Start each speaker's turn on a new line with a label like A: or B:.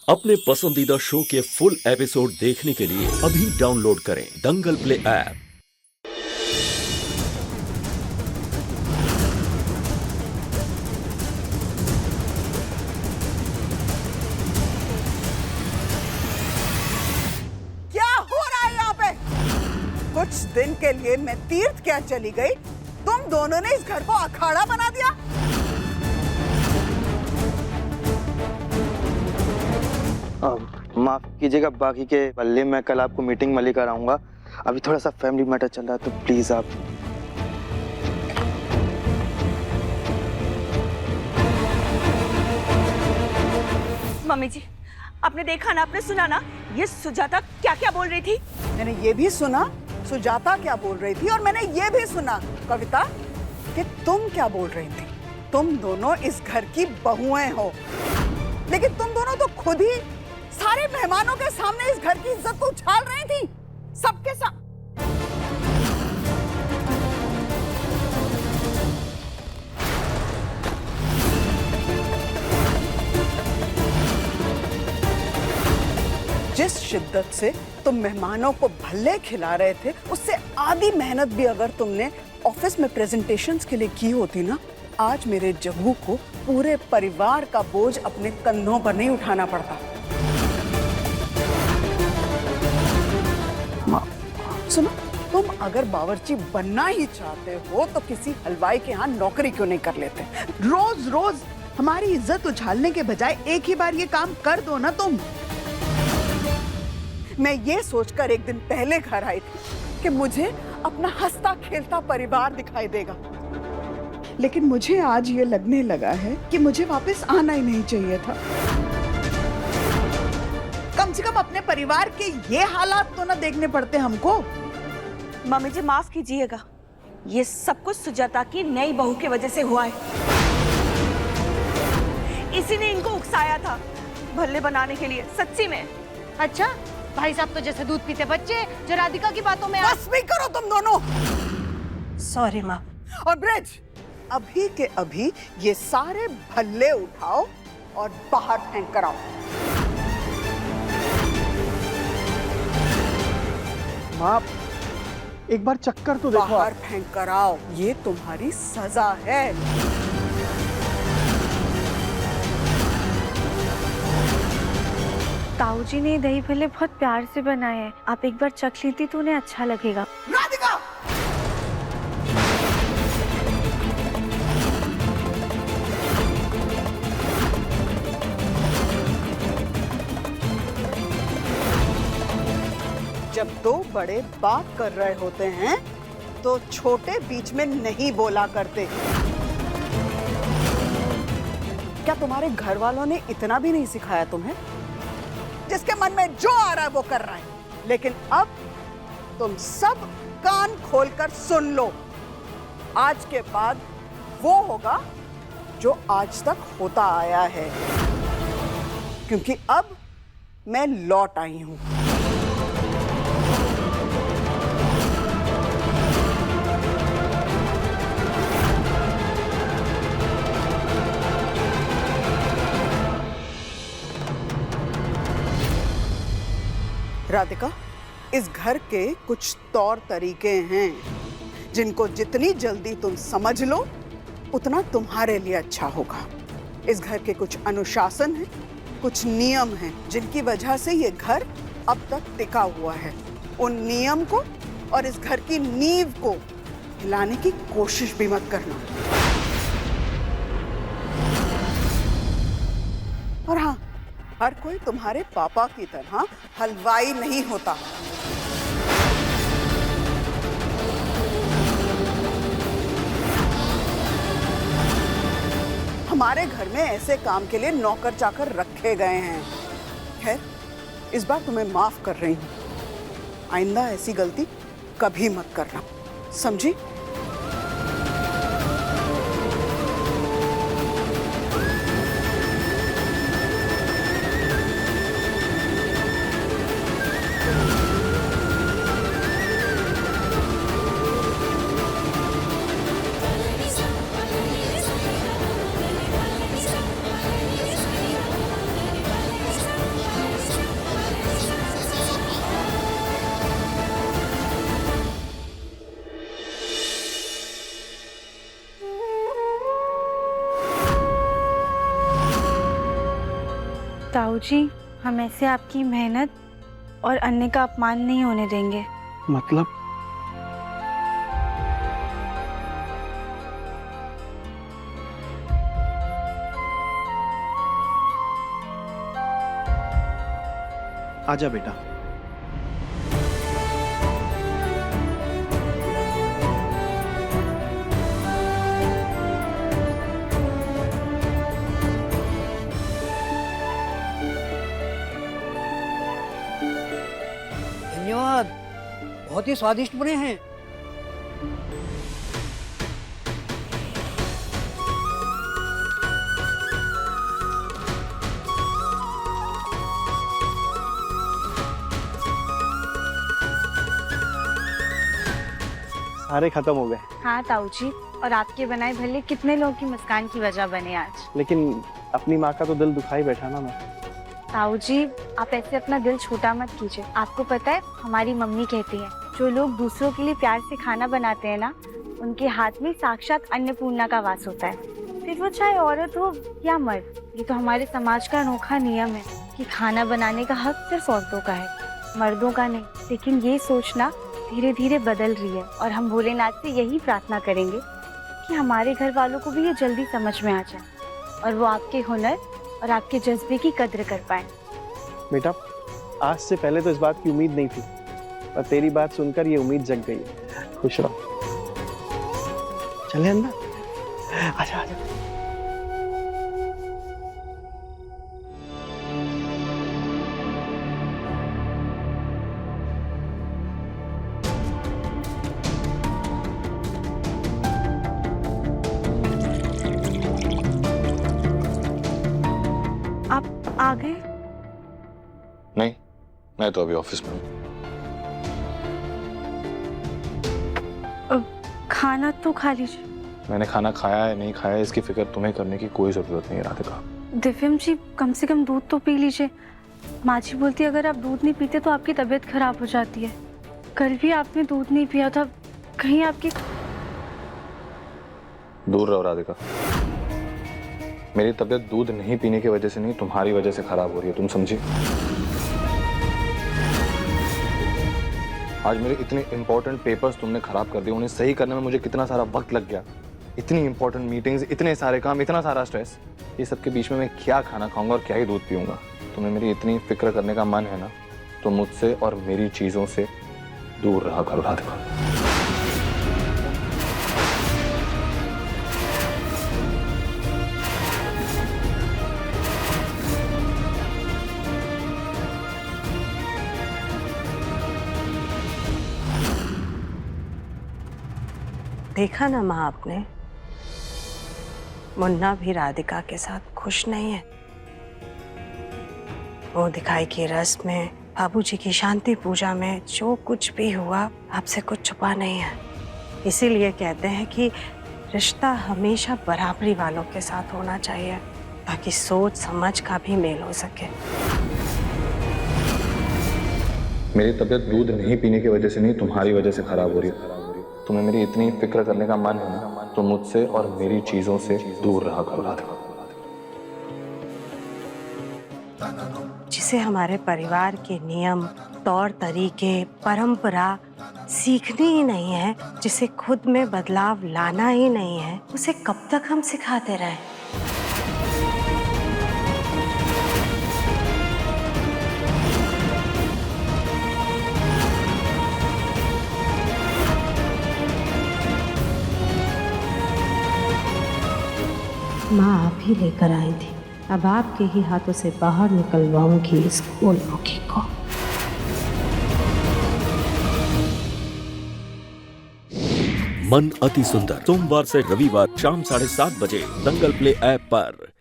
A: अपने पसंदीदा शो के फुल एपिसोड देखने के लिए अभी डाउनलोड करें दंगल प्ले ऐप।
B: क्या हो रहा है यहाँ पे? कुछ दिन के लिए मैं तीर्थ क्या चली गई, तुम दोनों ने इस घर को अखाड़ा बना दिया।
C: माफ कीजिएगा, बाकी के बल्ले मैं कल आपको मीटिंग में लेकर आऊंगा। अभी थोड़ा सा फैमिली मैटर चल रहा है, तो प्लीज आप।
D: मम्मी जी, आपने देखा ना, आपने सुना ना, ये सुजाता क्या क्या बोल रही थी।
B: मैंने ये भी सुना सुजाता क्या बोल रही थी, और मैंने ये भी सुना कविता कि तुम क्या बोल रही थी। तुम दोनों इस घर की बहुएं हो, लेकिन तुम दोनों तो खुद ही सारे मेहमानों के सामने इस घर की इज्जत को उछाल रही थी, सबके साथ। जिस शिद्दत से तुम मेहमानों को भल्ले खिला रहे थे, उससे आधी मेहनत भी अगर तुमने ऑफिस में प्रेजेंटेशंस के लिए की होती ना, आज मेरे जग्गू को पूरे परिवार का बोझ अपने कंधों पर नहीं उठाना पड़ता। सुनो, तुम अगर बावर्ची बनना ही चाहते हो तो किसी हलवाई के यहाँ नौकरी क्यों नहीं कर लेते?
E: रोज रोज हमारी इज्जत उछालने के बजाय एक ही बार ये काम कर दो ना तुम।
B: मैं ये सोचकर एक दिन पहले घर आई थी कि मुझे अपना हंसता खेलता परिवार दिखाई देगा,
E: लेकिन मुझे आज ये लगने लगा है कि मुझे वापस आना ही नहीं चाहिए था। कम से कम अपने परिवार के ये हालात तो ना देखने पड़ते हमको।
D: मम्मी जी माफ कीजिएगा, ये सब कुछ सुजाता की नई बहू की वजह से हुआ है। इसी ने इनको उकसाया था भल्ले बनाने के लिए, सच्ची में।
F: अच्छा, भाई साहब तो जैसे दूध पीते बच्चे जो राधिका की बातों में।
B: बस भी करो तुम दोनों।
D: सॉरी माँ।
B: और ब्रिज, अभी के अभी ये सारे भल्ले उठाओ और बाहर फेंक कर आओ।
G: माँ, एक बार चक्कर तो देखो।
B: बाहर फेंक कर आओ, ये तुम्हारी सजा है।
H: ताऊ जी ने दही भल्ले बहुत प्यार से बनाए हैं, आप एक बार चख लेती तो उन्हें अच्छा लगेगा।
B: राधिका! जब दो बड़े बात कर रहे होते हैं तो छोटे बीच में नहीं बोला करते। क्या तुम्हारे घर वालों ने इतना भी नहीं सिखाया तुम्हें? जिसके मन में जो आ रहा है वो कर रहा है। लेकिन अब तुम सब कान खोलकर सुन लो, आज के बाद वो होगा जो आज तक होता आया है, क्योंकि अब मैं लौट आई हूं। राधिका, इस घर के कुछ तौर तरीके हैं जिनको जितनी जल्दी तुम समझ लो उतना तुम्हारे लिए अच्छा होगा। इस घर के कुछ अनुशासन हैं, कुछ नियम हैं जिनकी वजह से ये घर अब तक टिका हुआ है। उन नियम को और इस घर की नींव को हिलाने की कोशिश भी मत करना। और हाँ, हर कोई तुम्हारे पापा की तरह हलवाई नहीं होता। हमारे घर में ऐसे काम के लिए नौकर चाकर रखे गए हैं। खैर, इस बार तुम्हें माफ कर रही हूं, आइंदा ऐसी गलती कभी मत करना, समझी?
H: ताऊ जी, हम ऐसे आपकी मेहनत और अन्य का अपमान नहीं होने देंगे।
G: मतलब आजा बेटा।
I: धन्यवाद, बहुत ही स्वादिष्ट बने हैं।
G: सारे खत्म हो गए,
H: हाँ ताऊ जी, और आपके बनाए भले कितने लोगों की मुस्कान की वजह बने आज।
G: लेकिन अपनी माँ का तो दिल दुखाई बैठा ना मैं।
H: ताऊ जी, आप ऐसे अपना दिल छोटा मत कीजिए। आपको पता है, हमारी मम्मी कहती है, जो लोग दूसरों के लिए प्यार से खाना बनाते हैं ना, उनके हाथ में साक्षात अन्नपूर्णा का वास होता है। फिर वो चाहे औरत हो या मर्द। ये तो हमारे समाज का अनोखा नियम है कि खाना बनाने का हक सिर्फ औरतों का है, मर्दों का नहीं। लेकिन ये सोचना धीरे धीरे बदल रही है और हम भोलेनाथ से यही प्रार्थना करेंगे कि हमारे घर वालों को भी ये जल्दी समझ में आ जाए और वो आपके हुनर और आपके जज्बे की कद्र कर पाए।
G: बेटा, आज से पहले तो इस बात की उम्मीद नहीं थी, पर तेरी बात सुनकर ये उम्मीद जग गई है। खुश रहो। चले अंदर, आजा आजा।
H: आप आ गए?
J: नहीं, मैं तो अभी ऑफिस में हूँ।
H: खाना तो खा लीजिए।
J: मैंने खाना खाया है नहीं खाया इसकी फिक्र तुम्हें करने की कोई जरूरत नहीं है राधिका।
H: दिव्यम जी, कम से कम दूध तो पी लीजिए। माँ जी बोलती है अगर आप दूध नहीं पीते तो आपकी तबीयत खराब हो जाती है। कल भी आपने दूध नहीं पिया था, कहीं आपकी।
J: दूर रहो राधिका। मेरी तबीयत दूध नहीं पीने की वजह से नहीं, तुम्हारी वजह से खराब हो रही है, तुम समझी? आज मेरे इतने इंपॉर्टेंट पेपर्स तुमने खराब कर दिए, उन्हें सही करने में मुझे कितना सारा वक्त लग गया। इतनी इंपॉर्टेंट मीटिंग्स, इतने सारे काम, इतना सारा स्ट्रेस। ये सब के बीच में मैं क्या खाना खाऊंगा और क्या ही दूध पीऊंगा? तुम्हें मेरी इतनी फिक्र करने का मन है ना, तो मुझसे और मेरी चीजों से दूर रहा करो राधिका।
K: देखा ना माँ आपने, मुन्ना भी राधिका के साथ खुश नहीं है। वो दिखाई की रस्म में, बाबूजी की शांति पूजा में जो कुछ भी हुआ, आपसे कुछ छुपा नहीं है। इसीलिए कहते हैं कि रिश्ता हमेशा बराबरी वालों के साथ होना चाहिए, ताकि सोच समझ का भी मेल हो सके।
J: मेरी तबीयत दूध नहीं पीने की वजह से नहीं, तुम्हारी वजह से खराब हो रही है। तुम्हें मेरी इतनी फिक्र करने का मन है ना, तो मुझसे और मेरी चीजों से दूर रहा करो राधिका।
K: जिसे हमारे परिवार के नियम, तौर तरीके, परंपरा सीखनी ही नहीं है, जिसे खुद में बदलाव लाना ही नहीं है, उसे कब तक हम सिखाते रहें? माँ आप ही लेकर आई थी, अब आपके ही हाथों से बाहर निकलवाऊंगी इस गोलमुखी को।
A: मन अति सुंदर, सोमवार से रविवार शाम 7:30 बजे दंगल प्ले ऐप पर।